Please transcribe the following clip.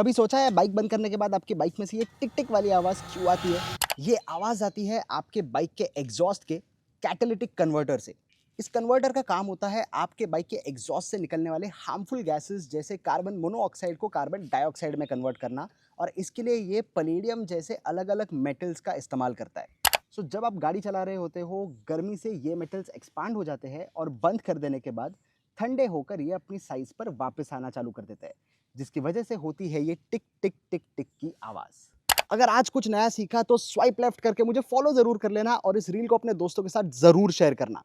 कभी सोचा है बाइक बंद करने के बाद आपकी बाइक में से ये टिक टिक वाली आवाज़ क्यों आती है? ये आवाज़ आती है आपके बाइक के एग्जॉस्ट के कैटालिटिक कन्वर्टर से। इस कन्वर्टर का काम होता है आपके बाइक के एग्जॉस्ट से निकलने वाले हार्मफुल गैसेस जैसे कार्बन मोनोऑक्साइड को कार्बन डाइऑक्साइड में कन्वर्ट करना, और इसके लिए ये पलेडियम जैसे अलग-अलग मेटल्स का इस्तेमाल करता है। सो जब आप गाड़ी चला रहे होते हो, गर्मी से ये मेटल्स एक्सपांड हो जाते हैं और बंद कर देने के बाद ठंडे होकर ये अपनी साइज पर वापस आना चालू कर देते हैं, जिसकी वजह से होती है ये टिक टिक टिक टिक की आवाज़। अगर आज कुछ नया सीखा तो स्वाइप लेफ्ट करके मुझे फॉलो ज़रूर कर लेना और इस रील को अपने दोस्तों के साथ ज़रूर शेयर करना।